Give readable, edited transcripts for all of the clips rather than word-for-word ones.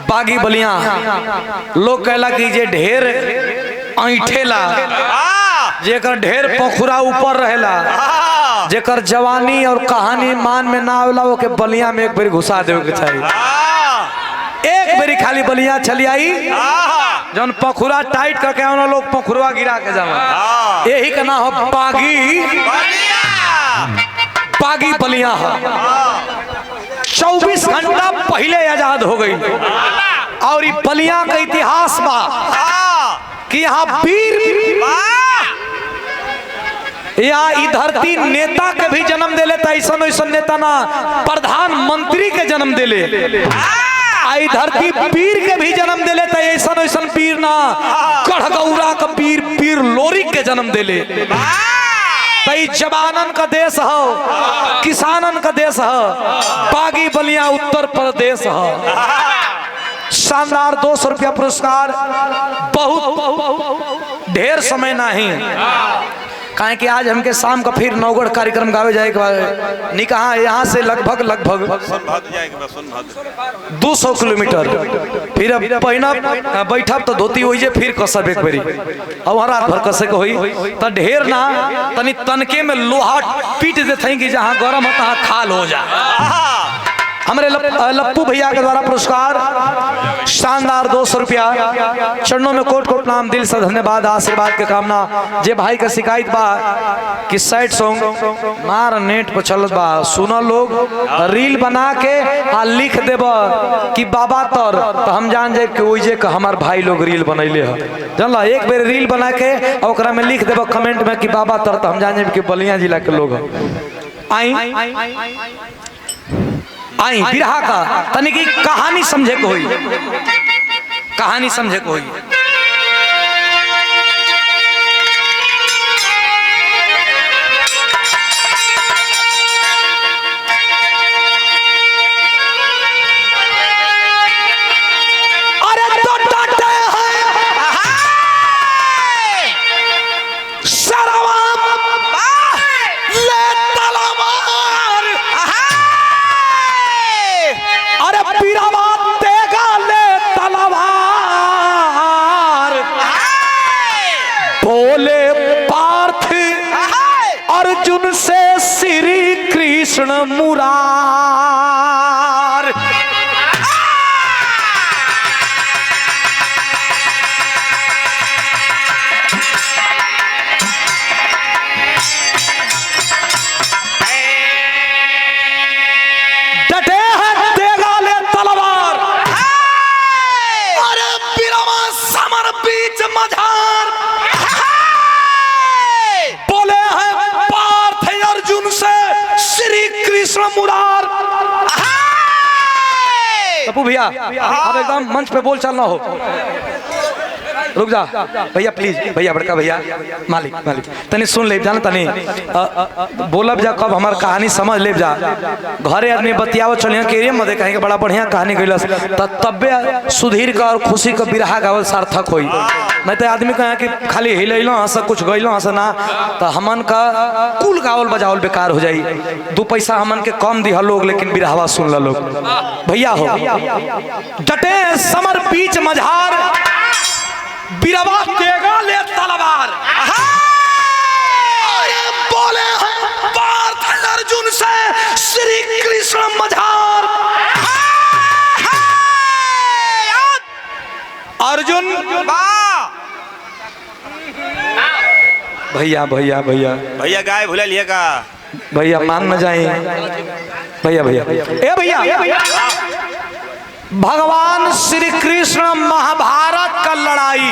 बागी बलिया लोग कहला कि जे ढेर ऐठेला जेकर ढेर पोखरा ऊपर रहेला जेकर जवानी और कहानी मान में ना आवेला वो के बलिया में एक बार घुसा देवे के चाहिए। एक बारी खाली बलिया चली आई जौन पोखरा टाइट करके उन लोग पोखरवा गिरा के जावा यही का नाम हो बागी बलिया है। 24 घंटा पहले आजाद हो गई और ये बलिया का इतिहास बा कि यहाँ वीर या धरती नेता के भी जन्म दे लेता ऐसा ऐसा नेता ना प्रधानमंत्री के जन्म दे ले आई धरती पीर के भी जन्म दे लेता ऐसा ऐसा पीर ना गढ़गौरा का पीर पीर लोरी के जन्म दे ले। तई जवानन का देश हो किसानन का देश हो बागी बलिया उत्तर प्रदेश हो। शानदार 200 रुपया पुरस्कार बहुत ढेर समय नहीं काहे कि आज हमके शाम का फिर नौगढ़ कार्यक्रम गावे जाए के निकाह यहाँ से लगभग 200 किलोमीटर फिर अब पहिना बैठब तो धोती हो जाए फिर कसब एक बारी और रात भर कसे के होई तो ढेर ना तनी तनके में लोहा पीट देते कि जहाँ गर्म हो तहाँ खाल हो जा। हमारे लप्पू भैया के द्वारा पुरस्कार शानदार 200 रुपया चरणों में कोट कोट नाम दिल से धन्यवाद आशीर्वाद के कामना। जे भाई का शिकायत बा कि सैड सॉन्ग मार नेट पर चलत बा सुना लोग रील बना के आ लिख देब कि बाबा तर तो हम जान जाए कि वही का हमार भाई लोग रील बनैले है जानला। एक बेर रील बना के ओकरा में लिख देब कमेंट में कि बाबा तर तो हम जान जाए कि बलिया जिला के लोग आई बिरहा का तनी की कहानी समझे को हुई कहानी समझे को हुई। अरे तो डटे बोले पार्थ अर्जुन से श्री कृष्ण मुरार। डटे हैं देगा ले तलवार अरे बिरवा समर बीच मझार बोले हैं पार्थ अर्जुन से श्री कृष्ण मुरार। पप्पू भैया अब एकदम मंच पे बोल चलना हो रुक जा भैया प्लीज भैया बड़का भैया मालिक मालिक तनी सुन ले जाना तनी बोलब जा कब हमार कहानी समझ ले जा घरे आदमी बतियाव चलिए के मदे कहीं के बड़ा बढ़िया कहानी गइलस तब्बे सुधीर का और खुशी का बिरहा गावल सार्थक होई। मैं तो आदमी कहा कि खाली हिलैलो हंस कुछ गइलो हंस ना तो हमन का कुल गावल बजावल बेकार हो जाई। 2 पैसा हमन के कम दिह लोग लेकिन बिरहवा सुन ला लोग भैया हो। डटे समर बीच मझार बिरवा देगा ले तलवार बोले पार्थ अर्जुन से श्री कृष्ण मझार। अर्जुन भैया भैया भैया भैया गाय भुला लिया का भैया मान न जाए भैया भैया ए भैया भगवान श्री कृष्ण महाभारत का लड़ाई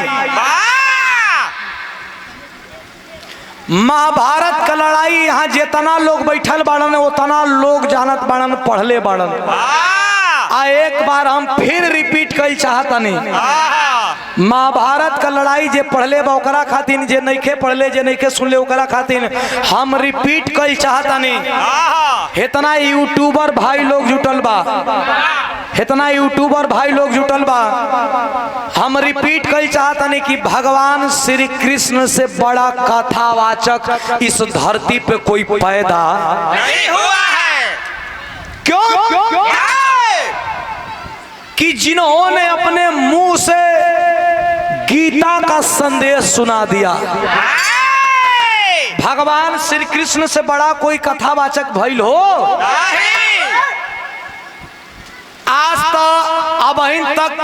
महाभारत का लड़ाई यहाँ जितना लोग बैठल बाड़न उतना लोग जानत बाड़न पढ़ले बाड़न। आ एक बार हम फिर रिपीट कर चाहतनी महाभारत का लड़ाई जे पढ़ले बा ओकरा खातिर जे नइखे पढ़ले जे नइखे सुनले ओकरा खातिर हम रिपीट कर चाहतनी। इतना यूट्यूबर भाई लोग जुटल बा इतना यूट्यूबर भाई लोग जुटल बा हम रिपीट कर चाहतनी कि भगवान श्री कृष्ण से बड़ा कथावाचक इस धरती पे कोई पैदा नहीं हुआ है। क्यों कि जिन्होंने अपने मुंह से गीता का संदेश सुना दिया। भगवान श्री कृष्ण से बड़ा कोई कथावाचक भइल हो? आज तक अबहिन तक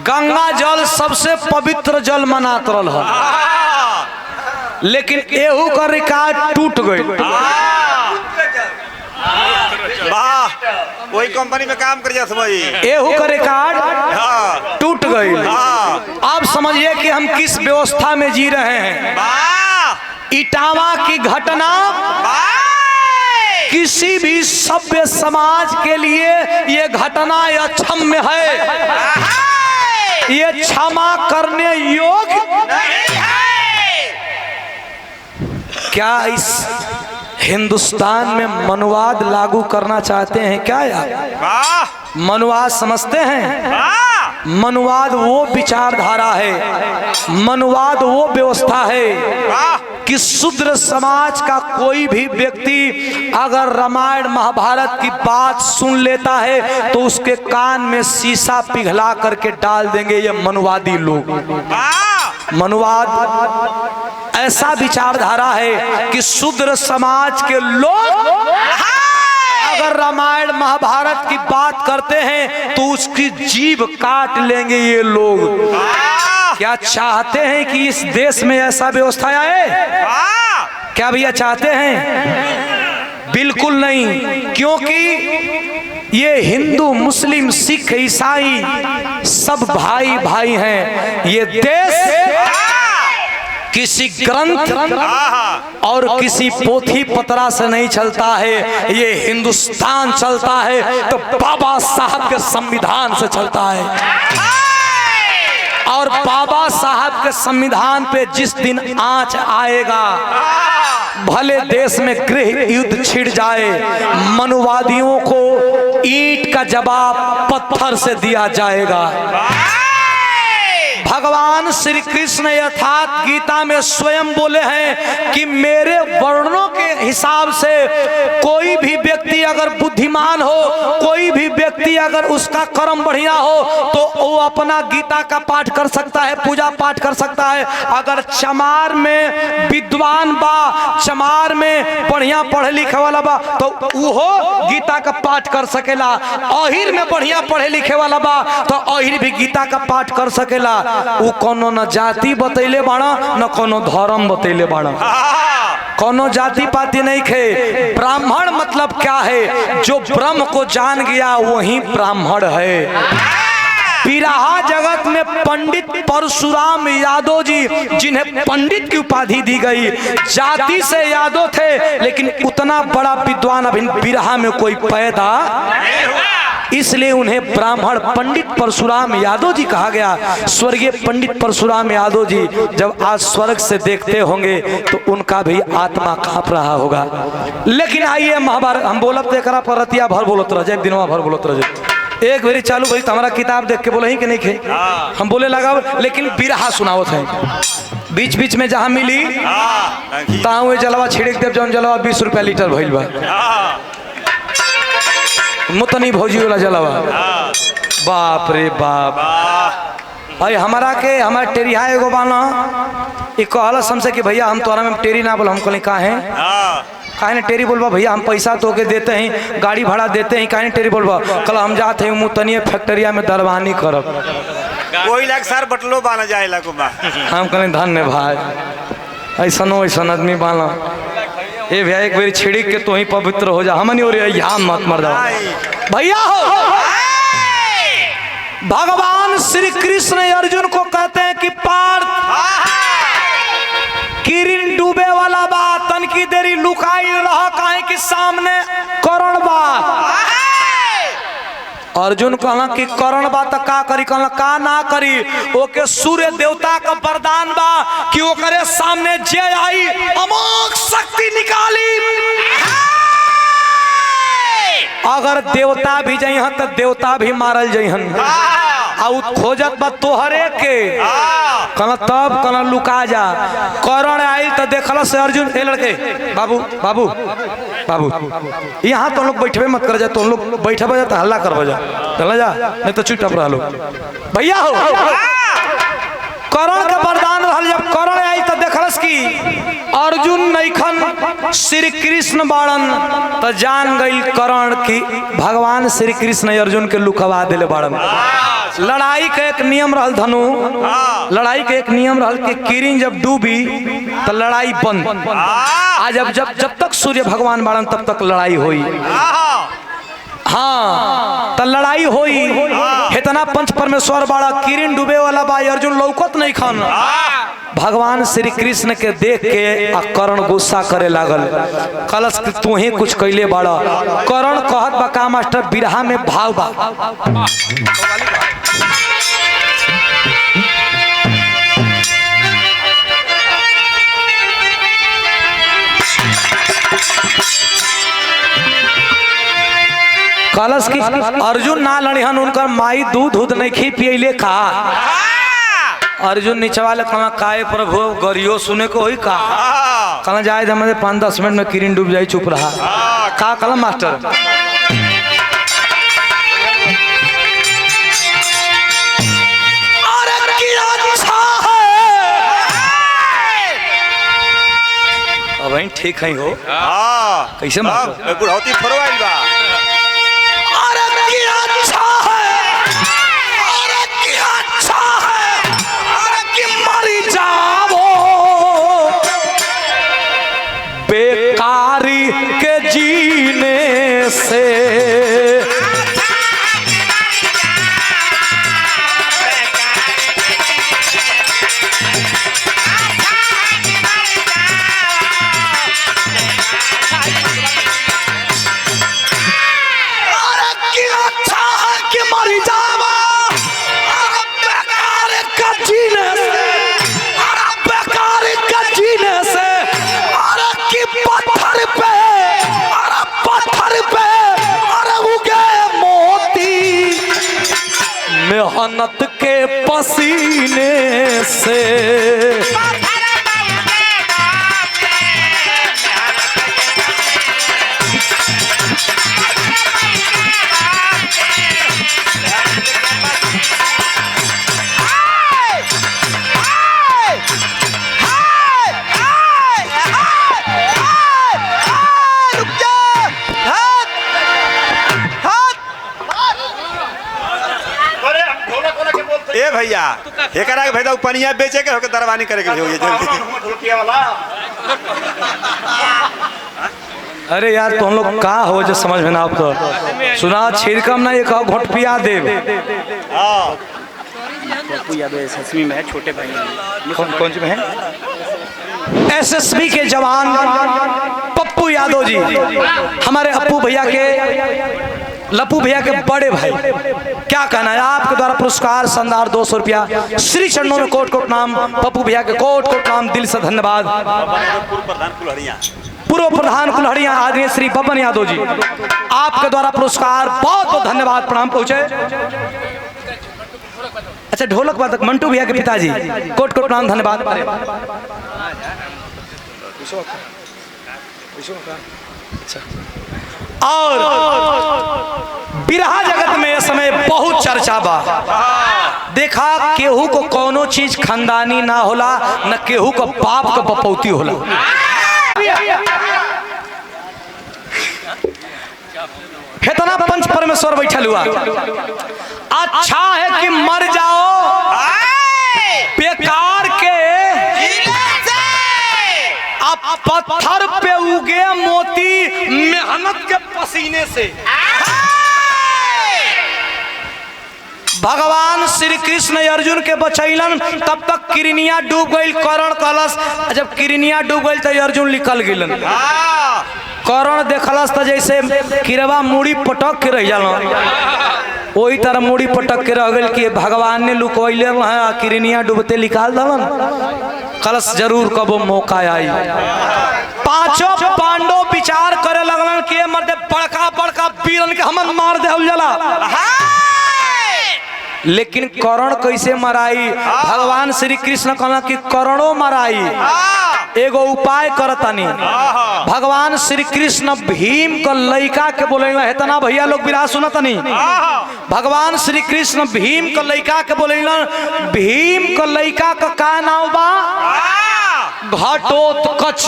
गंगा जल सबसे पवित्र जल मनात रहल है, लेकिन एहू का रिकॉर्ड टूट गई। वाह, वही कंपनी में काम कर जाता भाई। एहू का रिकॉर्ड टूट गई। आप समझिए कि हम किस व्यवस्था में जी रहे हैं। इटावा की घटना किसी भी सभ्य समाज के लिए ये घटना अक्षम्य है, ये क्षमा करने योग्य नहीं है। क्या इस हिंदुस्तान में मनुवाद लागू करना चाहते हैं क्या यार? मनुवाद समझते हैं? मनुवाद वो विचारधारा है, मनुवाद वो व्यवस्था है कि शूद्र समाज का कोई भी व्यक्ति अगर रामायण महाभारत की बात सुन लेता है तो उसके कान में शीशा पिघला करके डाल देंगे ये मनुवादी लोग। मनुवाद ऐसा विचारधारा है कि शूद्र समाज के लोग अगर रामायण महाभारत की बात करते हैं तो उसकी जीभ काट लेंगे ये लोग। क्या चाहते हैं कि इस देश में ऐसा व्यवस्था आए? क्या भैया चाहते हैं? बिल्कुल नहीं, क्योंकि ये हिंदू मुस्लिम सिख ईसाई सब भाई भाई हैं। ये देश किसी ग्रंथ और किसी पोथी पतरा से नहीं चलता है, ये हिंदुस्तान चलता है तो बाबा साहब के संविधान से चलता है। और बाबा साहब के संविधान पे जिस दिन आंच आएगा, भले देश में गृह युद्ध छिड़ जाए, मनुवादियों को ईंट का जवाब पत्थर से दिया जाएगा। भगवान श्री कृष्ण यथार्थ गीता में स्वयं बोले हैं कि मेरे वर्णों के हिसाब से कोई भी व्यक्ति अगर बुद्धिमान हो, कोई भी व्यक्ति अगर उसका कर्म बढ़िया हो तो वो अपना गीता का पाठ कर सकता है, पूजा पाठ कर सकता है। अगर चमार में विद्वान बा, चमार में बढ़िया पढ़े लिखे वाला बा तो वो गीता का पाठ कर सकेला। अहिर में बढ़िया पढ़े लिखे वाला बा तो अहिर भी गीता का पाठ कर सकेला। वो कोनो न जाति बतैले बाड़ा न कोनो धर्म बतैले बाड़ा, कोनो जाति पाति नहीं खे। ब्राह्मण मतलब क्या है? जो ब्रह्म को जान गया वही ब्राह्मण है। पिराहा जगत में पंडित परशुराम यादव जी, जिन्हें पंडित की उपाधि दी गई, जाति से यादव थे लेकिन उतना बड़ा विद्वान अभी पिराहा में कोई पैदा, इसलिए उन्हें ब्राह्मण पंडित परशुराम यादव जी कहा गया। स्वर्गीय पंडित परशुराम यादव जी जब आज स्वर्ग से देखते होंगे तो उनका भी आत्मा कांप रहा होगा। लेकिन आइए महाभारत हम बोलत देखरा पर रतिया भर बोलत रह जाए, दिनवा भर बोलत रह जाए। एक बारी चालू भाई हमारा किताब देख के बोले ही कि नहीं खे, हम बोले लगा, लेकिन बिरहा सुनावत है। बीच बीच में जहाँ मिली ताऊ जलवा छिड़क देव, जौन जलवा 20 रुपया लीटर भइल बा, मुतनी भौजी वाला जलवा। बाप रे बाप। भाई हमारा के हमारे टेरिहा एगो बाना ये कहला हमसे कि भैया हम तोरा में टेरी ना बोल। हम कहले काहे ने टेरी बोलबा? भैया हम पैसा तो के देते हैं, गाड़ी भाड़ा देते हैं, काहे ने टेरी बोलबा? कल हम जाते हैं मुतनिया फैक्ट्रिया में दरवानी करब, कोई लाख सर बटलो बाना जाए लागो बा। हम कहले धन्य भाई, ऐसा आदमी बाना ए भैया एक बार छिड़क के तो ही पवित्र हो जा। हमनी और यहाँ मत मर जाओ भैया हो। भगवान श्री कृष्ण अर्जुन को कहते हैं कि पार्थ किरण डूबे वाला बात तन की देरी लुकाई रहा, काहे कि सामने करण बा। अर्जुन कहला कि करण बा त का करी? कहला का ना करी? ओके सूर्य देवता का वरदान बा कि ओकरे सामने जे आई अमोघ शक्ति निकाली। अगर देवता भी जइहन त देवता भी मारल जइहन। खोजत बा तोहरे के, कहला तब कहला लुका जा। करण आई तो देखल से अर्जुन ए लड़के बाबू बाबू बाबू यहाँ तो लोग बैठे मत कर जा, तो लोग बैठे बजा तो हल्ला कर बजा, चला जा नहीं तो चुपचाप रह लो भैया हो। करण के वरदान रहल, जब करण आई तो देखलस की अर्जुन नैखन श्री कृष्ण बाड़न, तो जान गई करण की भगवान श्री कृष्ण अर्जुन के लुकवा दिले बाड़न। लड़ाई के एक नियम रहल धनु, लड़ाई के एक नियम रहल कि किरण जब डूबी तो लड़ाई बंद। आज जब तक सूर्य भगवान बाड़न तब तक लड़ाई होई। हाँ तो लड़ाई होई, इतना पंच परमेश्वर बाड़ा, किरण डूबे वाला बा, अर्जुन लौकत नहीं खान। भगवान श्री कृष्ण के देख के आ करण गुस्सा करे लागल, कलश तू ही कुछ कैले बाड़ा। करण कहत बा का मास्टर, बिरहा में भाव बा। कलश की अर्जुन ना लड़िहन, उनकर माई दूध नहीं खी पियले का। अर्जुन नीचे वाले कहा काहे प्रभु गरियो सुने को ही का, कहा जाए हमारे 5-10 मिनट में किरण डूब जाए, चुप रहा का कलम मास्टर। अब ठीक है हो कैसे बुढ़ौती फरवाइल बा। बेकारी के जीने से मेहनत के पसीने से ए भैया एकरा के भैया पनिया बेचे के होके दरवानी करे के होई जल्दी। अरे यार तुम लोग का हो जो समझ में ना आपको सुना, छिड़कम ना एक घोट पिया देव। पप्पू यादव एसएसबी में है, छोटे भाई। कौन सी में है? एसएसबी के जवान पप्पू यादव जी, हमारे अपू भैया के, लप्पू भैया के बड़े भाई। क्या कहना है आपके द्वारा पुरस्कार शानदार 200 रुपया श्री चरणों में कोट कोट नाम, पप्पू भैया के कोट कोट नाम, दिल से धन्यवाद। पूर्व प्रधान कुल्हड़िया आदरणीय श्री बबन यादव जी, आपके द्वारा पुरस्कार बहुत बहुत धन्यवाद, प्रणाम पहुंचे। अच्छा ढोलक वादक मंटू भैया के पिताजी, कोट कोट नाम, धन्यवाद। और बिरहा जगत में इस समय बहुत चर्चा बा। देखा केहू को कोनो चीज खानदानी ना होला, न केहू को बाप का बपौती होला। इतना पंच परमेश्वर बैठल हुआ, अच्छा है कि मर जाओ बेकार के, अब पत्थर पे उगे मोती मेहनत के पसीने से। भगवान श्री कृष्ण अर्जुन के बचैलन, तब तक किरनिया डूब गई। करण कलश जब किरनिया डूब गई तो अर्जुन निकल गइलन। करण देखलस तो जैसे किरवा मुड़ी पटक के रह जाला, वही तरह मुड़ी पटक के रह गई कि भगवान ने लुकवैले हैं, किरनिया डूबते निकाल दलन। कलश जरूर कबो मौका आई। पांचों पांडव विचार करे लगलन कि मर्दे बड़का बड़का वीरन के हमन मार दे जाला, लेकिन करण कैसे मराई? भगवान श्री कृष्ण कहना कि करणों मराई। एगो उपाय करतानी। भगवान श्री कृष्ण भीम का लइका के बोले हेतना भैया लोग विराह सुनतनी। भगवान श्री कृष्ण भीम का लइका के बोले भीम का लइका का नाम बा घटोत्कच।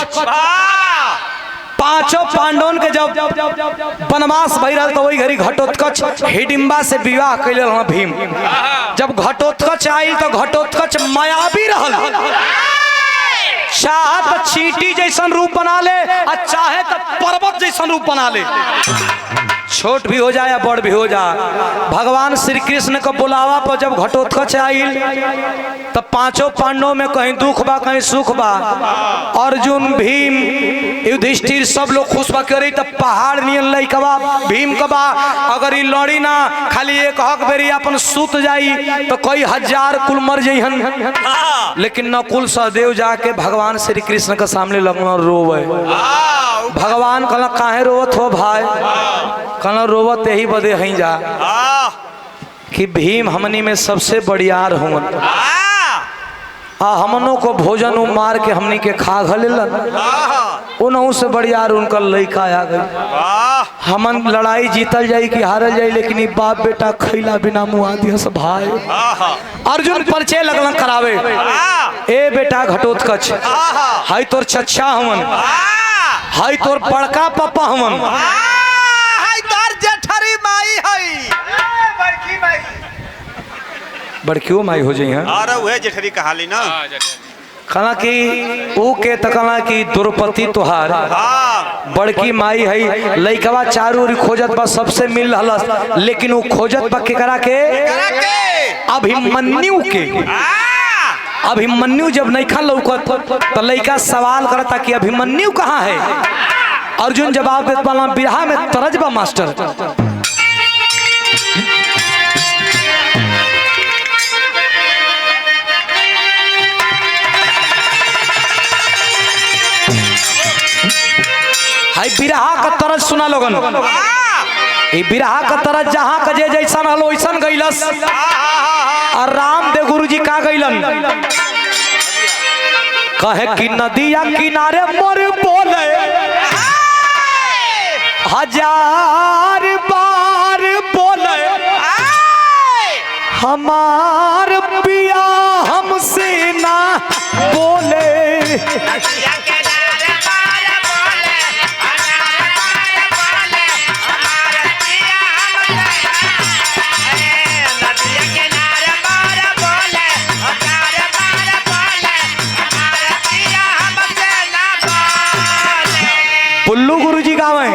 पांचों पांडवों के जब वनवास भई रहल तो वही घड़ी घटोत्कच हिडिंबा से विवाह कैले भीम। जब घटोत्कच आई तो घटोत्कच मायावी रहल, चाहे तो चींटी जैसन रूप बना ले और चाहे तो पर्वत जैसन रूप बना ले, छोट भी हो जाए या बड़ भी हो जाए। भगवान श्री कृष्ण को बुलावा पर जब घटोत्कच आइल तब पांचों पांडवों में कहीं दुख बा कहीं सुख बा। अर्जुन भीम युधिष्ठिर सब लोग खुश बा करी तब पहाड़ नियन लइकवा भीम कबा अगर ई लड़ी ना खाली एक हक बेरी अपन सुत जाई तो कई हजार कुल मर जइहन। लेकिन नकुल सहदेव जाके भगवान श्री कृष्ण के सामने लगना रोवे। भगवान कहला काहे रोवत हो भाई? कहला रोवत यही बदे हई जा कि भीम हमनी में सबसे बड़ियार हुन, हमनों को भोजन मार के हमनी के खा घलेलन, उनहु से बड़ियार उनका लइका आ गई। हमन लड़ाई जीतल जाई कि हारल जाई लेकिन बाप बेटा खैला बिना मुआ दियस भाई। अर्जुन परिचय लगलन करावे, ए बेटा घटोत्कच हाई तोर चच्चा हमन, हाई तोर बड़का पापा हमन, हाय तोर जेठरी माई हई, बड़की माई बड़कियों माई हो जाई हैं। अरे वह जेठरी कहाली ना कहला कि ऊ के तकला कि द्रौपदी तोहार बड़की माई है। लइकवा चारू ओर खोजत बा सबसे मिल रहलस लेकिन वो खोजत बा केकरा के? अभिमन्यु के। अभिमन्यु जब नइखा लौकत तो लइका सवाल करता कि अभिमन्यु कहाँ है? अर्जुन जवाब देत पाला बिरहा में तरज बा मास्टर। हाई बिरहा का तरज सुना लोगन, ये बिरहा का तरज जहाँ का जे जैसन हल वैसन गइलस। और रामदेव गुरु जी का गइलन कहे कि नदिया किनारे मोर बोले हजार बार बोले हमार पिया हमसे ना बोले। पुल्लू गुरु जी गावे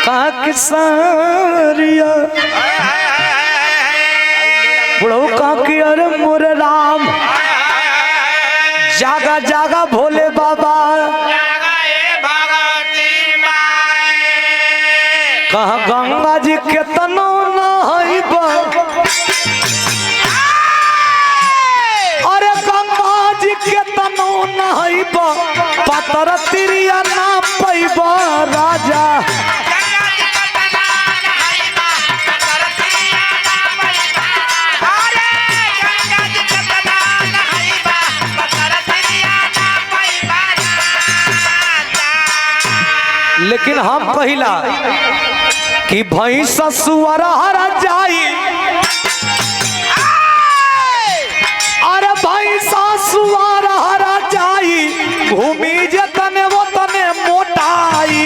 कहा किसारिया बुढ़ऊ कहा कि अरे मोरे राम जागा जागा भोले बाबा कहा गंगा जी के तनो नहाइबा। अरे गंगा जी के तनो नहाइबा पतर तिरिया ना पैबा राजा। लेकिन हम कहिला कि भैंस सुअर हरा जाई, अरे भैंस सुअर हरा जाई घूमी जे तने वो तने मोटाई।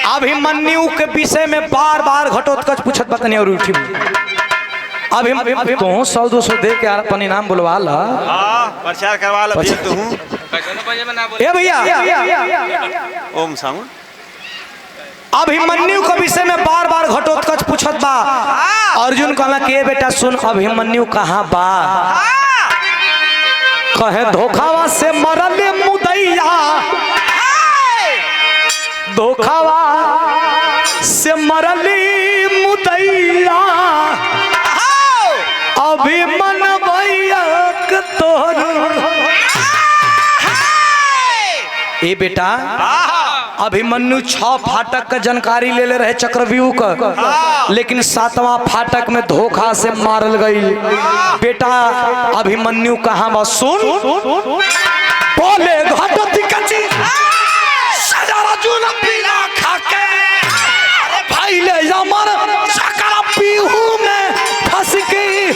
अभिमन्यु के विषय में बार बार घटोत्कच पूछत बतनी और उठी अभी तो 100-200 दे के अपन इनाम बुलवा ला, प्रचार करवा ला तू। ए भैया ओम साउंड अभिमन्यु के विषय में बार बार घटोत्कच पूछत बा। अर्जुन कहला के बेटा सुन अभिमन्यु कहाँ बा? कहे धोखावा से मरल मुदैया, धोखावा से मरली मुदैया अभिमन भैया तोर ए बेटा अभिमन्यु 6 फाटक का जानकारी ले ले रहे चक्रव्यूह का, लेकिन 7वां फाटक में धोखा से मारल गई। बेटा अभिमन्यु कहाँ बा सुन। बोले घटोत्कच अर्जुन पीला खाके भाई ले जमर चक्रव्यूह में फंस गई।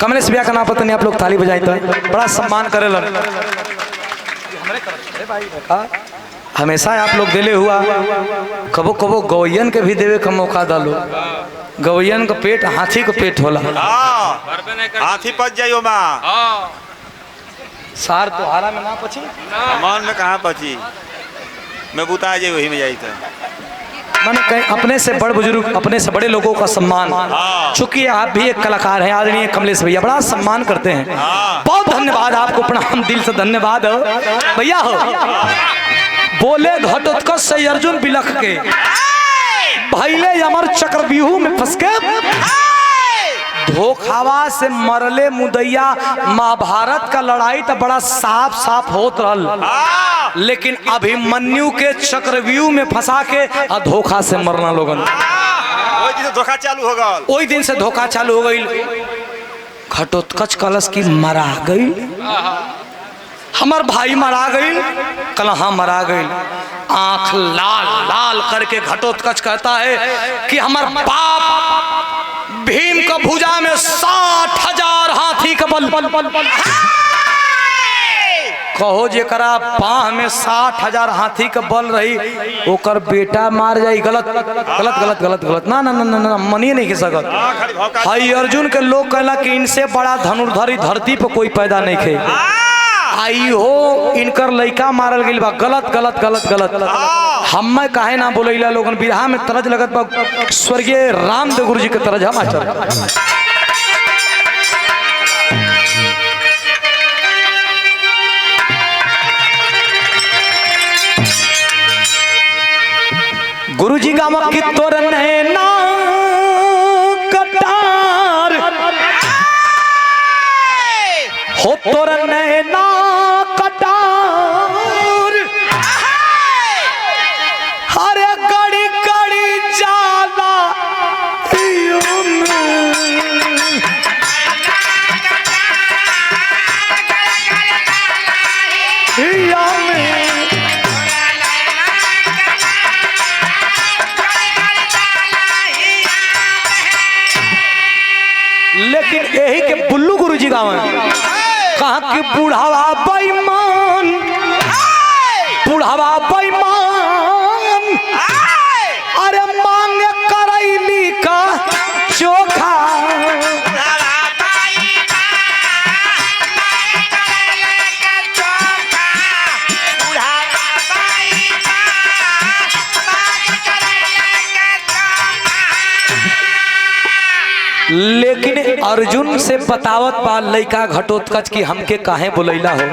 कमलेश भैया का नाम पता नहीं, आप लोग ताली बजाई तो बड़ा सम्मान करे लग। हमेशा आप लोग दिले हुआ कबो कबो गवैयन के भी देवे का मौका डालो। गवैयन का पेट हाथी का पेट होला। हाथी पच जाइयो माँ सार तोहारा में ना पची मन में कहाँ पची, मैं बुता जाए वही में जाई था। मैंने कहीं अपने से बड़ बुजुर्ग अपने से बड़े लोगों का सम्मान, चूंकि आप भी एक कलाकार हैं, आदरणीय कमलेश भैया बड़ा सम्मान करते हैं। बहुत धन्यवाद आपको, प्रणाम दिल से धन्यवाद भैया हो। बोले घटोत्कच से अर्जुन बिलख के भैले अमर चक्रव्यूह में फंस के धोखावा से मरले मुदैया। महाभारत का लड़ाई तो बड़ा साफ साफ होत रहल, लेकिन अभिमन्यु के चक्रव्यूह में फंसा के धोखा से मरना लोगन। वही दिन से धोखा चालू हो गया, वही दिन से धोखा चालू हो गई। घटोत्कच कलश की मरा गई, हमार भाई मरा गई, कलहा मरा गई। आंख लाल लाल करके घटोत्कच कहता है कि हमार बाप भीम का भुजा में 60,000 हाथी का बल कहो जेकरा पाह में 60,000 हाथी का बल रही ओकर बेटा मार जाई। गलत गलत गलत गलत गलत ना ना ना ना, ना मनिए नहीं के सकत। हाई अर्जुन के लोग कहला कि इनसे बड़ा धनुर्धरी धरती पे कोई पैदा नहीं खे। आई हो इनकर लइका मारल गइल बा। गलत गलत गलत गलत। हम काहे ना बोलैला लोगन बिरहा में तरज लगत बा स्वर्गीय रामदेव गुरु जी के तरज है मास्टर। गुरु जी का मक्की तोर नैना कटार हो तोर नैना कटार हरे गड़ी गड़ी जाला लेकिन यही के बुल्लू गुरु जी गावन कहा कि बुढ़ावा बेईमान बुढ़ावा बेईमान अरे मांगे करैली का चोखा लेकिन अर्जुन से बतावत बा लइका घटोत्कच की हमके काहे बुलैला हो।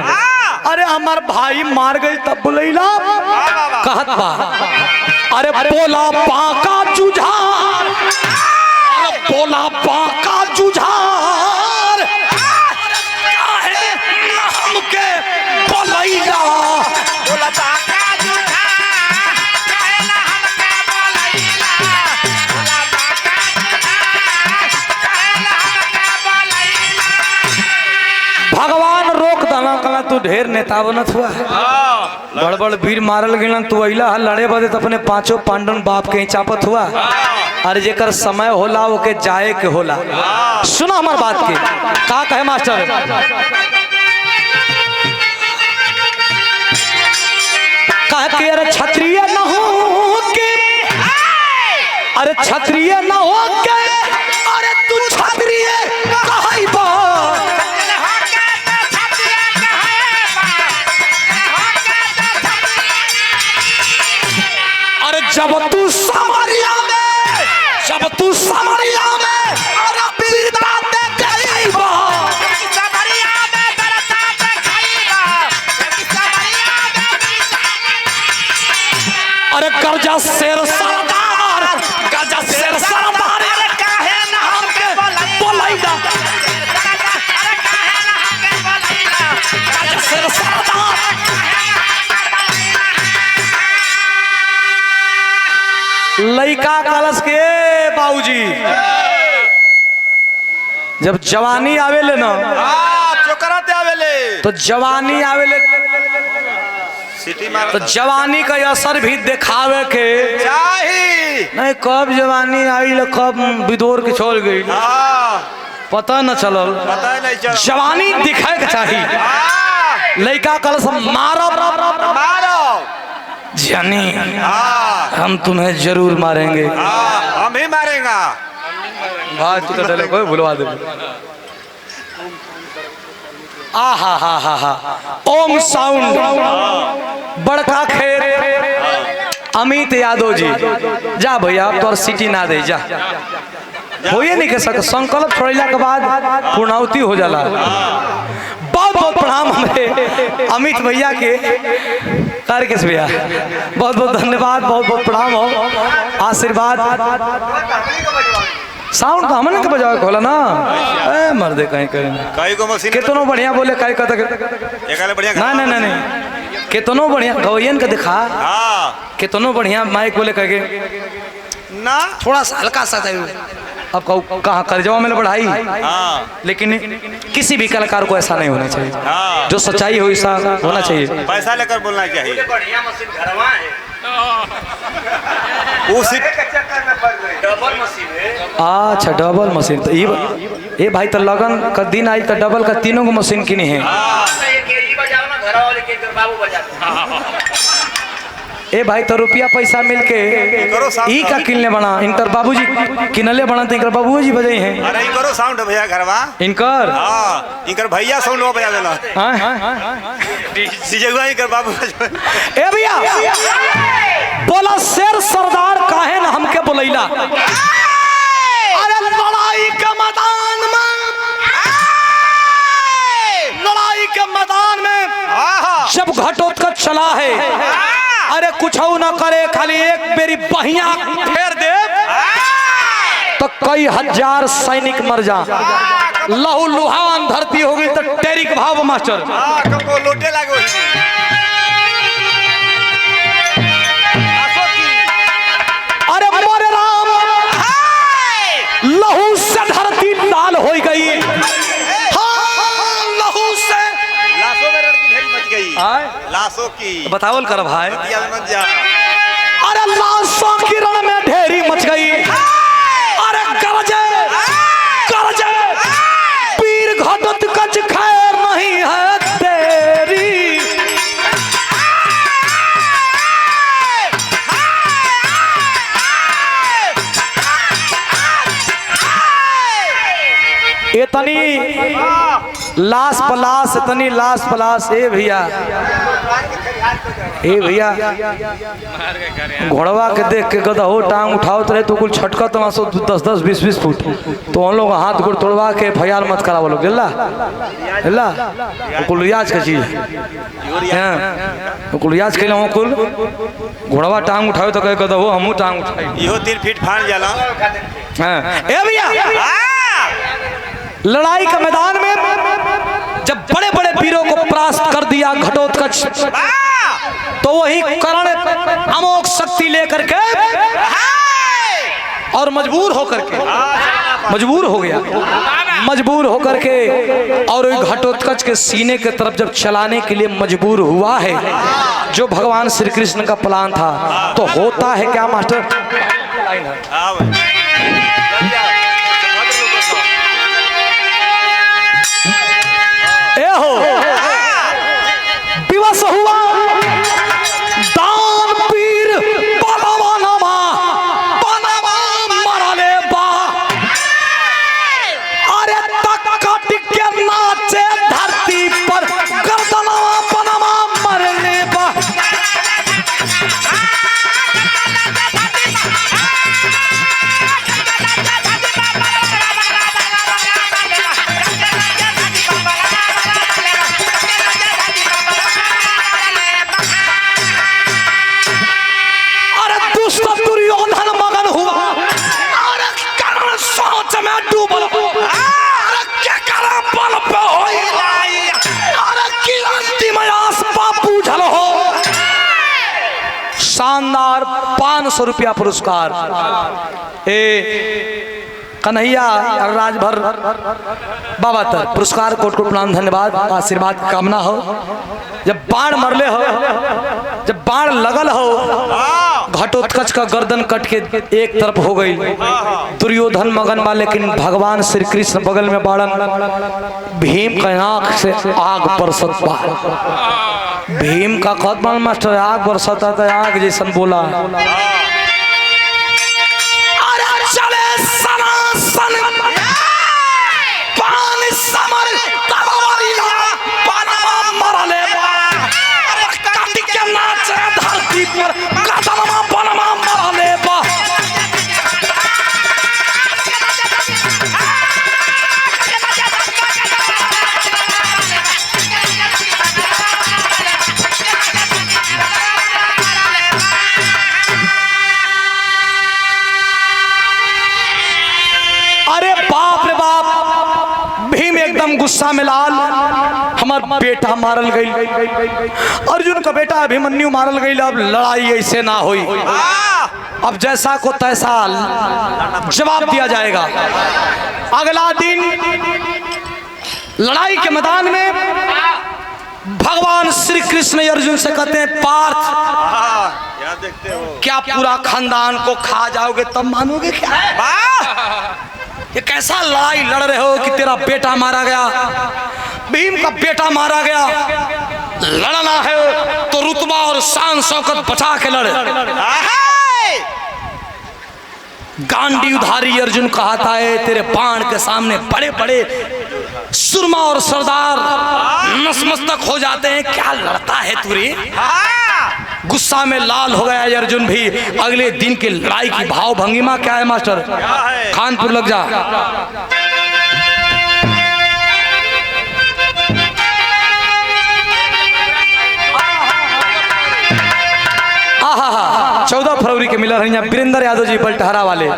अरे हमार भाई मार गई तब बुलैला कहत बा। अरे बोला बाका जुझार अरे बोला बाका जुझार काहे हमके बुलैला बोला बाका भगवान रोक दला कला तू ढेर नेता बनत हुआ है। बड़ बड़ वीर मारल गए तू अइला लड़े बदे तो अपने 5 पांडव बाप के चापत हुआ। अरे जेकर समय होला ओके जाए के होला। सुना हमार बात के का कहे मास्टर। कह के अरे क्षत्रिय न हो के अरे क्षत्रिय न हो के अरे तू क्षत्रिय कहई बा जब तू सामरिया में अरे वीरता देखइबा सामरिया में वीरता देखइबा लड़का कलश के बाबूजी जब जवानी आवेले ना चोकराते आवेले तो जवानी आवेले सिटी मार तो जवानी का असर भी दिखावे के चाही नहीं। कब जवानी आई कब विदोर के छोड़ गई पता न चलल। पता ही नहीं चल जवानी दिखाए के चाहिए। लड़का कलश मारो मारो जानी हम तुम्हें जरूर मारेंगे। हम ही मारेगा भाई तू तो डले कोई भुलवा दे। आ हा ओम साउंड बड़का खेत अमित यादव जी जा भैया अब तो सिटी ना दे जा होइए नहीं कह सकते। संकल्प छोड़ला के बाद पूर्णाहुति हो जाला। बहुत बहुत प्रणाम हमें अमित भैया के कार्य भैया बहुत बहुत धन्यवाद बहुत बहुत प्रणाम हो आशीर्वाद। साउंड तो हमने के बजावे होला ना ए मर्दे कहीं करें कई को मशीन कितनो बढ़िया बोले कहीं कहता एकले बढ़िया ना ना ना नहीं कितनो बढ़िया गवैयन का दिखा कितनो बढ़िया माइक बोले कहे ना थोड़ा सा हल्का सा अब कहाँ कर जाओ मैंने बढ़ाई लेकिन किसी भी कलाकार को ऐसा नहीं होना चाहिए। जो सच्चाई हो ऐसा होना चाहिए। पैसा लेकर बोलना चाहिए। बढ़िया मशीन घरवा है डबल मशीन है। अच्छा डबल मशीन तो ये भाई तो लगन का दिन आई तो डबल का तीनों को मशीन की नहीं है। ए भाई तो रुपया पैसा मिल के ई का किनले बना इनकर बाबूजी किनले बना तो इनकर बाबूजी बजाई हैं। अरे इनकरो साउंड भैया घरवा इनकर इनकर भैया साउंड वो बजा देला डीजे इनकर बाबू ए भैया बोला शेर सरदार काहे ना हमके बोलैला। अरे लड़ाई के मैदान में लड़ाई के मैदान में जब घटोत्कच चला है अरे कुछ ना करे खाली एक मेरी बहिया फेर दे तो कई हजार सैनिक मर जा लहू लुहान धरती हो गई तो टेरिक भाव मास्टर कब लोटे लागो अरे मोरे राम लहू से धरती लाल हो गई। हाँ लहू से लाशों में लड़की ढेर मच गई लाशों की बतावल कर भाई। अरे लाशों की रण में ढेरी मच गई। अरे गरजे गरजे पीर घटोत्कच खैर नहीं है तेरी। इतनी लाश पलाश इतनी लाश पलाश ए भैया घोड़वा के देख के गधा हो टांग उठाओ रहे तो कुल छटका तो 10-10 20-20 फुट तो हम लोग हाथ गोड़ तोड़वा के फयार मत करावो लोग ला कुल रियाज का चीज कुल रियाज के लिए कुल घोड़वा टांग उठाओ तो कहे गधा हो हमू टांग उठाई इहो 3 फीट फाड़ जाला। ए भैया लड़ाई के मैदान में जब बड़े बड़े वीरों को परास्त कर दिया घटोत्कच तो वही कर्ण अमोघ शक्ति लेकर के और मजबूर होकर के और घटोत्कच के सीने के तरफ जब चलाने के लिए मजबूर हुआ है जो भगवान श्री कृष्ण का प्लान था तो होता है क्या मास्टर। विवश हुआ दान पीर बलवानमा बनवा मरले बा। अरे तक के नाचे धरती पर गर्दनवा बनवा मरले बा। 500 रुपया पुरस्कार। कन्हैया राजभर बाबा तर पुरस्कार कोट कोट प्रणाम धन्यवाद आशीर्वाद कामना हो। जब बाण मरले हो, जब बाण लगल हो, घटोत्कच का गर्दन कट के एक तरफ हो गई। दुर्योधन मगन बा, लेकिन भगवान श्री कृष्ण बगल में बाड़न। भीम का आंख से आग बरसत बा। भीम का कहत बा मास्टर आग बरसत है, आग जैसन बोला। चले सनासन पान समर तलवारिया पनमा मरले बा। काटी के नाचे धरती पर कदमा पनमा मरले बा। अरे बाप रे बाप, भीम एकदम गुस्सा में लाल। हमार बेटा मारल गई, अर्जुन का बेटा अभिमन्यु मारल गई। अब लड़ाई ऐसे ना हुई, अब जैसा को तैसा जवाब दिया जाएगा। अगला दिन लड़ाई के मैदान में भगवान श्री कृष्ण अर्जुन से कहते हैं पार्थ, क्या देखते हो? क्या पूरा खानदान को खा जाओगे तब मानोगे क्या? ये कैसा लड़ाई लड़ रहे हो कि तेरा बेटा मारा गया, भीम का बेटा मारा गया। लड़ना है तो रुतबा और शान शौकत बचा के लड़े। गांडी उधारी अर्जुन कहता है तेरे बाण के सामने बड़े बड़े सुरमा और सरदार नतमस्तक हो जाते हैं। क्या लड़ता है तू रे? गुस्सा में लाल हो गया अर्जुन भी। अगले दिन की लड़ाई की भाव भंगिमा क्या है मास्टर? खानपुर लग जा। आहा 14 फरवरी के मिला रही वीरेंद्र यादव जी बलटहरा वाले,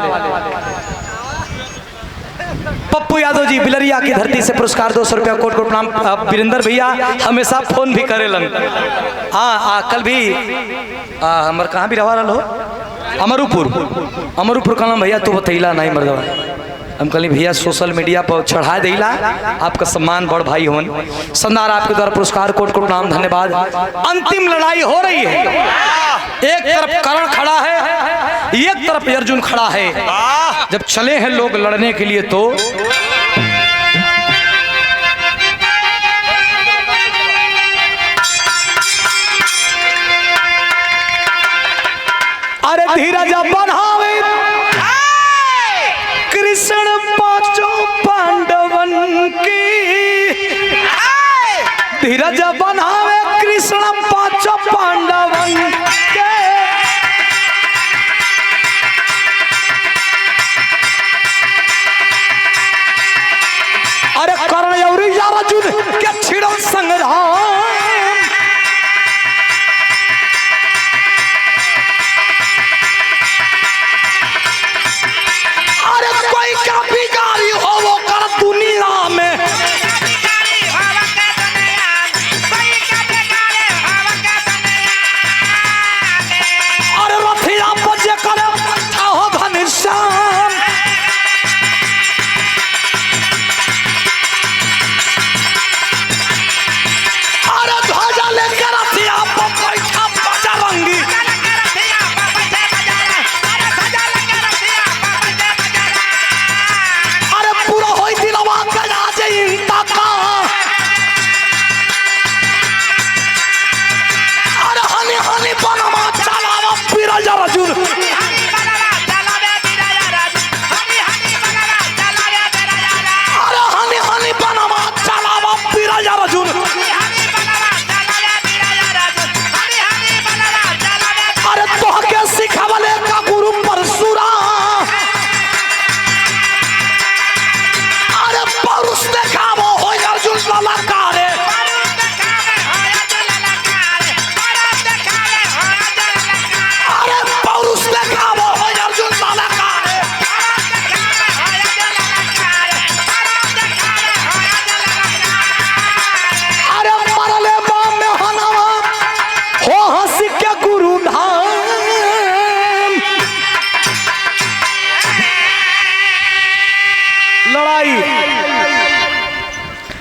पप्पू यादव जी बिलरिया की धरती से पुरस्कार 200 रुपया कोट कोट प्रणाम। वीरेंद्र भैया हमेशा फोन भी करेलन। हाँ कल भी हमर कहाँ भी रहा हो अमरूपुर कलम भैया तू बतैला नहीं मर्दवा। हम कल भैया सोशल मीडिया पर चढ़ा देला, आपका सम्मान बड़ भाई होन संदार आपके द्वारा पुरस्कार कोट कोट प्रणाम धन्यवाद। अंतिम लड़ाई हो रही है, एक तरफ कर्ण खड़ा है, एक तरफ अर्जुन खड़ा है। जब चले हैं लोग लड़ने के लिए तो अरे धीरज बनावे कृष्ण पांचों पांडवन की, धीरज बनावे कृष्ण पांचों पांडवन के। अरे कर्ण और अर्जुन के छिड़ो संग्राम, अरे कोई क्या बिगाड़ी हो वो कर दुनिया में। अरे रथिया बजे करे हो घनश्याम,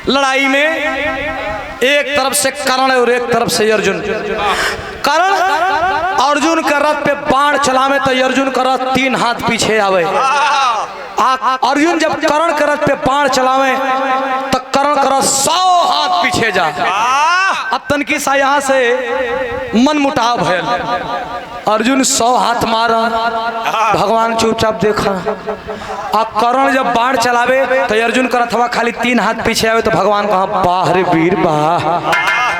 लड़ाई में एक तरफ से कर्ण और एक तरफ से अर्जुन। कर्ण अर्जुन के रथ पे बाण चलावे तो अर्जुन का रथ 3 हाथ पीछे आवे। अर्जुन जब कर्ण के रथ पे बाण चलावे तो कर्ण का रथ 100 हाथ पीछे जा। अब तनकी सा यहाँ से मन मुटाव भयल। अर्जुन 100 हाथ मारा, भगवान चुपचाप देखा। अब कर्ण जब बाण चलावे तो अर्जुन का रथवा खाली 3 हाथ पीछे आवे तो भगवान कहा वाह रे वीर वाह,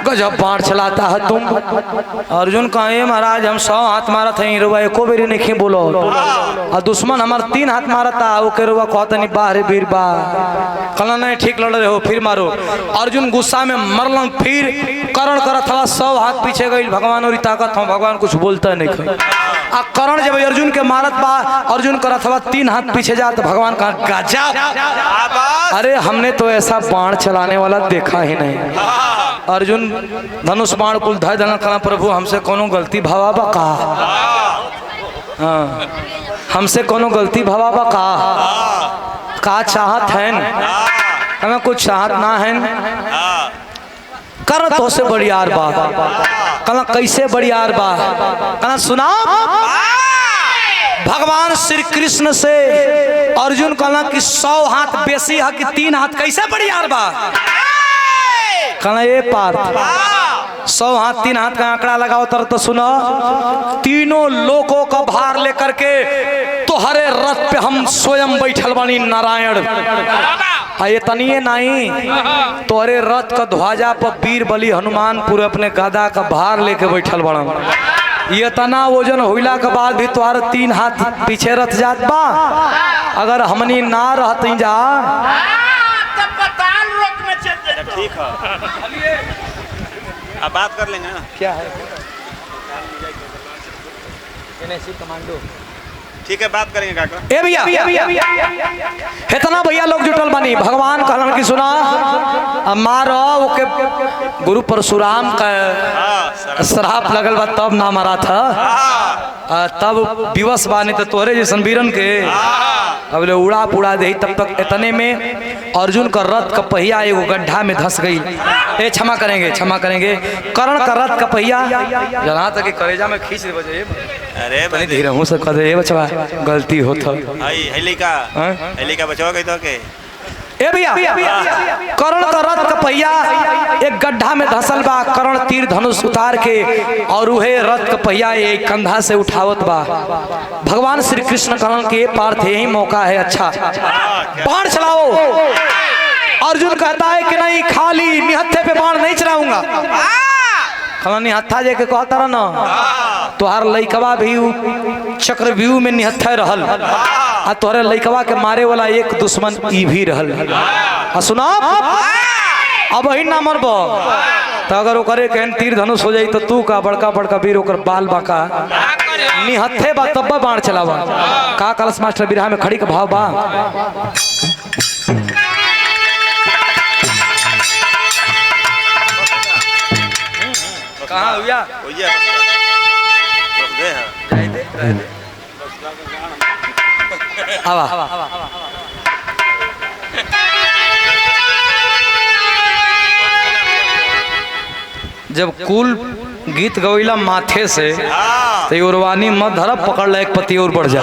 गजब बाण चलाता है तुम। अर्जुन कहे महाराज हम 100 हाथ मारा थे, रुआ एको बेरी नहीं बोलो, और दुश्मन हमारा 3 हाथ मारा था, वो के रुआ कहता नहीं वाह रे वीर वाह। कहना नहीं ठीक लड़ रहे हो फिर मारो। अर्जुन गुस्सा में मरलन, फिर कर्ण करत था 100 हाथ पीछे गई। भगवान और ताकत हो, भगवान कुछ बोलता नहीं। आ कर्ण जब अर्जुन के मारत बा, अर्जुन करत था 3 हाथ पीछे जा तो भगवान कहा गजब, अरे हमने तो ऐसा बाण चलाने वाला देखा ही नहीं। अर्जुन धनुष बाण कुल धय धन कहा प्रभु हमसे कोनो गलती भवा बा का, हाँ हमसे कोनो गलती भवा बा का चाहत है, हमें कुछ चाहत ना है। कर तो से बड़ियार बा, कहना कैसे बड़ियार बा, कहना सुना। भगवान श्री कृष्ण से अर्जुन कहना कि 100 हाथ बेसी है कि 3 हाथ, कैसे बड़ियार बा। कहना ये पार्थ 100 हाथ 3 हाथ का आंकड़ा लगाओ तो सुनो, तीनों लोगों का भार लेकर के तो हरे रथ पे हम स्वयं बैठल बानी नारायण। ये तनिए नहीं, तोरे रथ का ध्वजा पर वीर बलि हनुमान पूरे अपने गदा का भार लेके बैठल बड़न। ये तना वजन होइला के बाद भी तुम्हारे 3 हाथ पीछे रथ जात बा। अगर हमनी ना रहती जा ठीक है, अब बात कर लेंगे ना। क्या है कमांडो, ठीक है बात करेंगे काका। ए भैया इतना भैया लोग जुटल बनी। भगवान कहलन की सुना मारो ओके, गुरु परशुराम का श्राप लगल बा तब ना मारा था, तब विवश बानी तो तोहरे जैसन वीरन के अब ले उड़ा पुड़ा दे। तब तक इतने में अर्जुन का रथ का पहिया एगो गड्ढा में धंस गई। ए क्षमा करेंगे क्षमा करेंगे, कर्ण का रथ का पहिया जहाँ तक कलेजा में खींच दे बजे। अरे धीरे मुँह से कह दे बचवा गलती होता हेलिका बचवा गई तो के। ए भैया कर्ण का रथ का पहिया एक गड्ढा में धसल बा। कर्ण तीर धनुष उतार के और उहे रथ का पहिया एक कंधा से उठावत बा। भगवान श्री कृष्ण कर्ण के पार्थ यही मौका है, अच्छा बाण चलाओ। अर्जुन कहता है कि नहीं खाली निहत्थे पे बाण नहीं चलाऊंगा। कहना निहत्था जे के कहता रहा ना, तोहार लइकवा भी चक्रव्यूह में निहत्था रहल, आ तोहरे लइकवा के मारे वाला एक दुश्मन ई भी रहल। आ सुना अब ही ना मरब तो अगर ओकरे कहन तीर धनुष हो जाई तो तू का बड़का बड़का वीर ओकर बाल बाका निहत्थे बा तब बाण चलावा। का कलश मास्टर बिरहा में खड़ी का भाव बा। कहाँ हुआ आवा जब कुल गीत गवैला माथे से तो उर्वानी मत धरा पकड़ ला एक पति और बढ़ जा।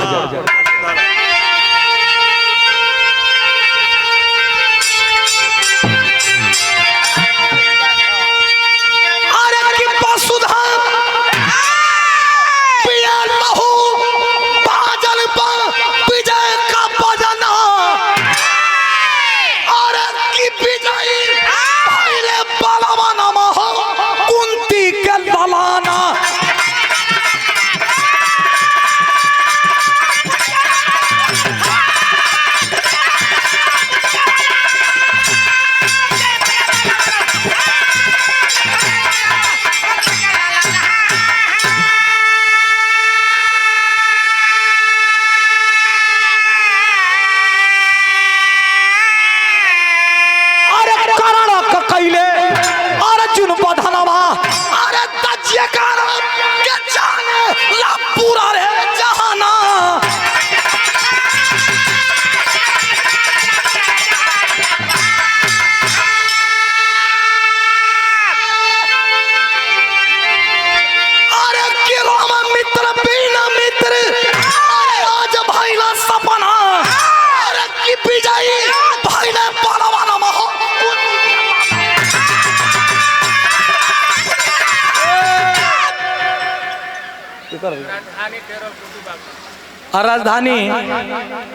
और राजधानी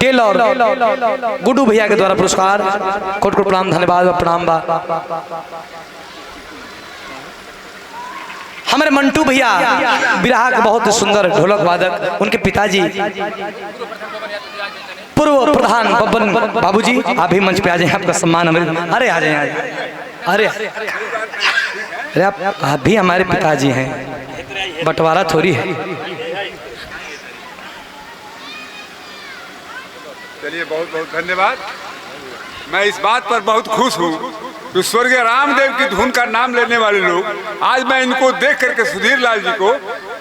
टेलर गुड्डू भैया के द्वारा पुरस्कार। कोट कोट प्रणाम, धन्यवाद व प्रणाम बा। हमारे मंटू भैया बिरहा के बहुत सुंदर ढोलक वादक, उनके पिताजी पूर्व प्रधान बब्बन बाबूजी, आप भी मंच पे आ जाए, आपका सम्मान हमें। अरे आ जाए, अरे अरे आप भी हमारे पिताजी हैं, बंटवारा थोड़ी है। चलिए, बहुत बहुत धन्यवाद। मैं इस बात पर बहुत खुश हूँ कि स्वर्गीय रामदेव की धुन का नाम लेने वाले लोग, आज मैं इनको देख करके सुधीर लाल जी को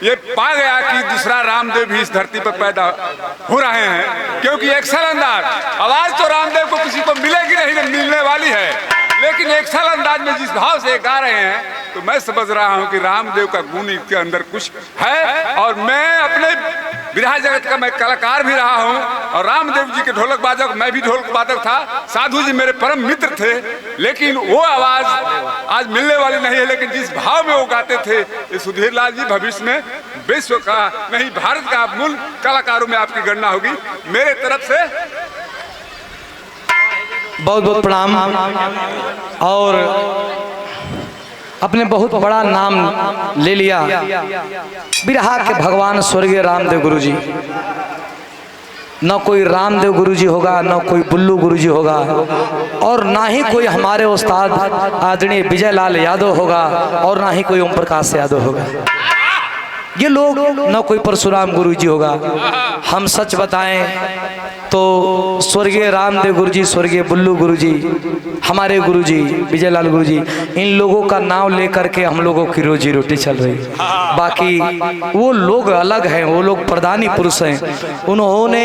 ये पा गया कि दूसरा रामदेव भी इस धरती पर पैदा हो रहे हैं। क्योंकि एक्सल अंदाज, आवाज तो रामदेव को किसी को मिलेगी नहीं, मिलने वाली है, लेकिन एक्सल अंदाज में जिस भाव से गा रहे हैं, तो मैं समझ रहा हूँ कि रामदेव का गुण इनके अंदर कुछ है। और मैं अपने बिरहा जगत का मैं कलाकार भी रहा हूँ, और रामदेव जी के ढोलक वादक, मैं भी ढोलक वादक था। साधु जी मेरे परम मित्र थे, लेकिन वो आवाज आज मिलने वाली नहीं है। लेकिन जिस भाव में वो गाते थे, ये सुधीर लाल जी भविष्य में विश्व का नहीं, भारत का मूल कलाकारों में आपकी गणना होगी। मेरे तरफ से बहुत बहुत प्रणाम। और अपने बहुत बड़ा नाम ले लिया बिरहा के भगवान स्वर्गीय रामदेव गुरुजी। न कोई रामदेव गुरुजी होगा, न कोई बुल्लू गुरुजी होगा, और ना ही कोई हमारे उस्ताद आदरणीय विजय लाल यादव होगा, और ना ही कोई ओम प्रकाश यादव होगा। ये लोग न कोई परशुराम गुरुजी होगा। हम सच बताएं तो स्वर्गीय रामदेव गुरुजी, स्वर्गीय बुल्लू गुरुजी, हमारे गुरुजी विजय लाल गुरुजी, इन लोगों का नाम लेकर के हम लोगों की रोजी रोटी चल रही। बाकी वो लोग अलग हैं, वो लोग प्रधानी पुरुष हैं। उन्होंने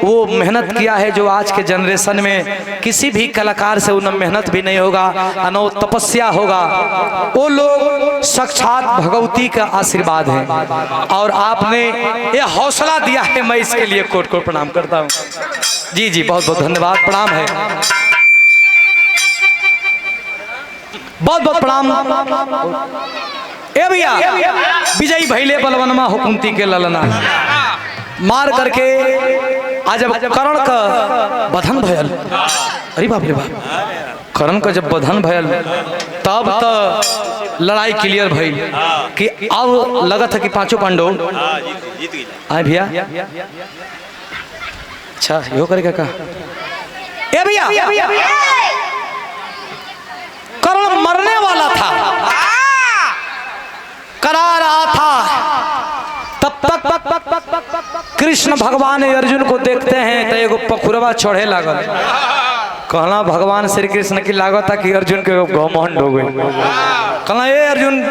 वो मेहनत किया है जो आज के जनरेशन में किसी भी कलाकार से उन्हें मेहनत भी नहीं होगा, अनो तपस्या होगा। वो लोग साक्षात भगवती का आशीर्वाद है, और आपने ये हौसला दिया है, मैं इसके लिए कोट कोट प्रणाम करता हूँ। जी जी, बहुत बहुत धन्यवाद, प्रणाम है, बहुत बहुत प्रणाम। ए भैया, विजयी भैले बलवनमा हुकुमती के ललना मार करके आज जब कर्ण का बधन भयल, अरे बाप रे बाप, कर्ण का जब बधन भयल तब तो लड़ाई क्लियर भइल कि अब लगत है कि पांचों पांडव आए भैया। अच्छा यो करेगा का? ए भैया, कर्ण मरने वाला था, करा रहा था, तब तक कृष्ण भगवान अर्जुन को देखते हैं तो एगो पखुरवा छोड़े लागल। कहना भगवान श्री कृष्ण की लागत कि अर्जुन के घमंड हो गई। कहना ये अर्जुन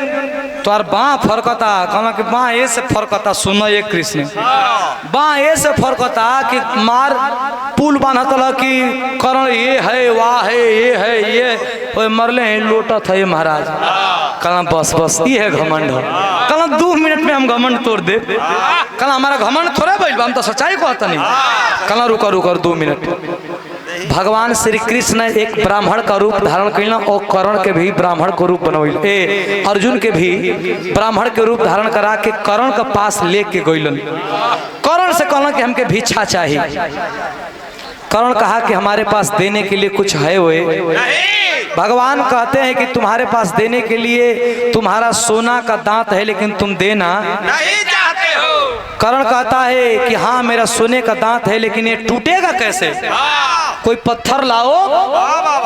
तोर बाँ फरकता, कहना कि बाँ ये से फरकता। सुनो ये कृष्ण, बाँ ये से फरकता कि मार पुल बांधल कि करण ये है, वाह है, ये है, ये मरले हैं, लोटत है महाराज। कहना बस बस ये है घमंड। कहना 2 मिनट में हम घमंड तोड़ दे। कहना हमारा घमंड थोड़ा बैल, हम तो सच्चाई कहता नहीं। कहना रुको रुको 2 मिनट। भगवान श्री कृष्ण एक ब्राह्मण का रूप धारण कैलन, और कर्ण के भी ब्राह्मण का रूप बनवैल, अर्जुन के भी ब्राह्मण के रूप धारण करा के कर्ण के पास लेके गइलन। कर्ण से कहलन कि हमके भिक्षा चाहिए। कर्ण कहा कि हमारे पास देने के लिए कुछ है वे? भगवान कहते हैं कि तुम्हारे पास देने के लिए तुम्हारा सोना का दांत है, लेकिन तुम देना नहीं चाहते हो। कर्ण कहता है कि हाँ मेरा सोने का दांत है, लेकिन ये टूटेगा कैसे? कोई पत्थर लाओ।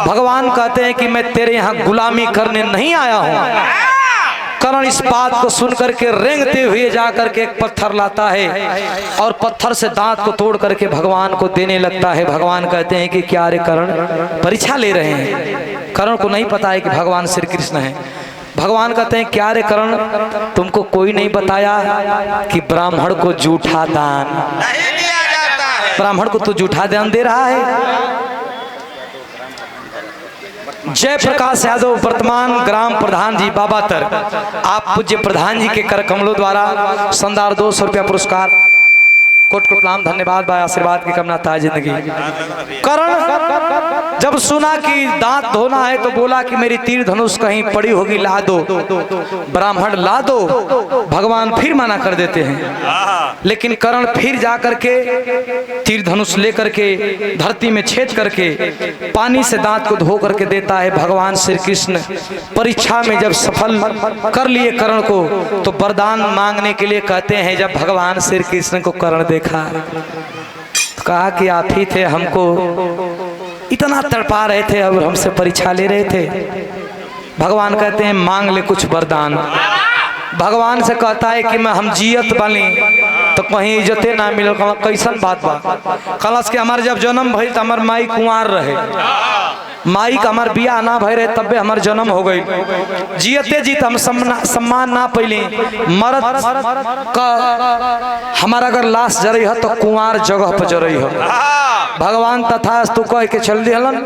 भगवान कहते हैं कि मैं तेरे यहाँ गुलामी करने नहीं आया हूँ। कर्ण इस बात को सुनकर के रेंगते हुए जाकर के एक पत्थर लाता है, और पत्थर से दांत को तोड़ करके भगवान को देने लगता है। भगवान कहते हैं कि क्या रे कर्ण, परीक्षा ले रहे हैं? कर्ण को नहीं पता है कि भगवान श्री कृष्ण है। भगवान कहते हैं क्या रे कर्ण, तुमको कोई नहीं बताया कि ब्राह्मण को जूठा दान नहीं दिया जाता है? ब्राह्मण को तो जूठा दान दे रहा है। जय प्रकाश यादव वर्तमान ग्राम प्रधान जी बाबातर, आप पूज्य प्रधान जी के कर कमलों द्वारा शानदार 200 रुपया पुरस्कार। कोट कोट प्रणाम, धन्यवाद भाई, आशीर्वाद की कामना था जिंदगी। कर्ण जब सुना कि दांत धोना है तो बोला कि मेरी तीर धनुष कहीं पड़ी होगी ला दो, ब्राह्मण ला दो। भगवान फिर मना कर देते हैं, लेकिन कर्ण फिर जा करके तीर धनुष लेकर के धरती में छेद करके पानी से दांत को धो करके देता है। भगवान श्री कृष्ण परीक्षा में जब सफल कर लिए कर्ण को तो वरदान मांगने के लिए कहते हैं। जब भगवान श्री कृष्ण को कर्ण देखा तो कहा कि आप ही थे, हमको इतना तड़पा रहे थे और हमसे परीक्षा ले रहे थे। भगवान कहते हैं मांग ले कुछ वरदान। भगवान से कहता है कि मैं हम जियत बनी तो कहीं इज्जते ना मिल। कैसन बात बा? कलश के हमारे जब जन्म भइल तो हमार माई कुंवार रहे, माई का हमार बियाह ना भय रहे तबे हमार जन्म हो गई। जियते जीत हम सम्मान ना पहले मरद का हमारा अगर लाश जरई है तो कुंवार जगह पर जरई है। भगवान तथास्तु कह के चल दिलन।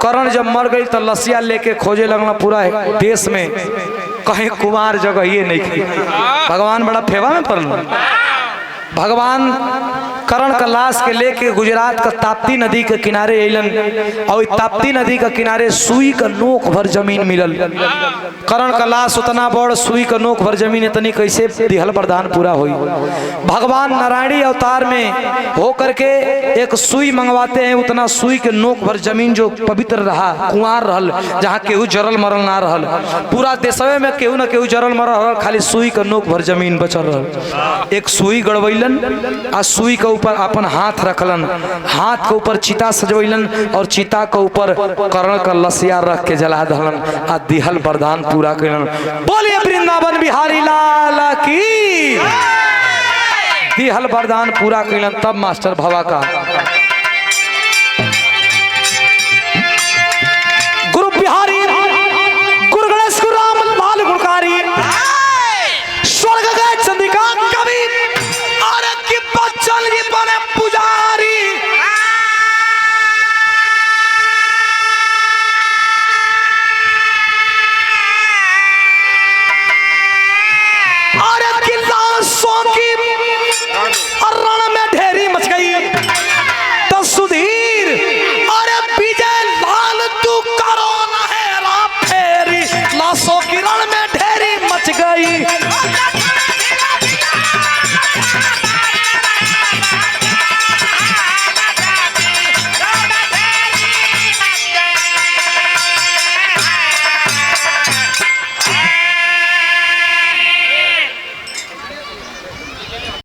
कर्ण जब मर गई तो लसिया लेके खोजे लगना पूरा देश में, कहीं कुंवार जगह ये नहीं थी। भगवान बड़ा फेवा में पड़ल। भगवान कर्ण का लाश के लेके गुजरात का ताप्ती नदी के किनारे अलन और ताप्ती नदी के किनारे सुई का नोक भर जमीन मिलल। कर्ण का लाश उतना बड़, सुई का नोक भर जमीन, इतनी कैसे दिहल वरदान पूरा हुई। भगवान नारायणी अवतार में हो करके एक सुई मंगवाते हैं, उतना सुई के नोक भर जमीन जो पवित्र रहा, कुंवार रहल, जहाँ केहू जरल मरल ना रहल। पूरा देशवे में केहू न केहू जरल मरल रहल, खाली सुई का नोक भर जमीन बचल रहल। एक सुई गड़वैलन आ सुई के ऊपर अपन हाथ रखलन, हाथ के ऊपर चिता सजवैलन और चिता के ऊपर कर्ण का लसिया रख के जला दहलन आ दिहल वरदान पूरा कैलन। बोलिए वृंदावन बिहारी लाल की। दिहल वरदान पूरा कैलन। तब मास्टर भवा का गुरु बिहारी, गुरु गणेश, गुरु राम लाल गुणकारी, स्वर्ग गए चंद्रिका कवि बच्चन जी बने पुजारी। अरे किला सोंकी रण में ढेरी मच गई तो सुधीर, अरे विजय लाल तू करो ना है फेरी लाशों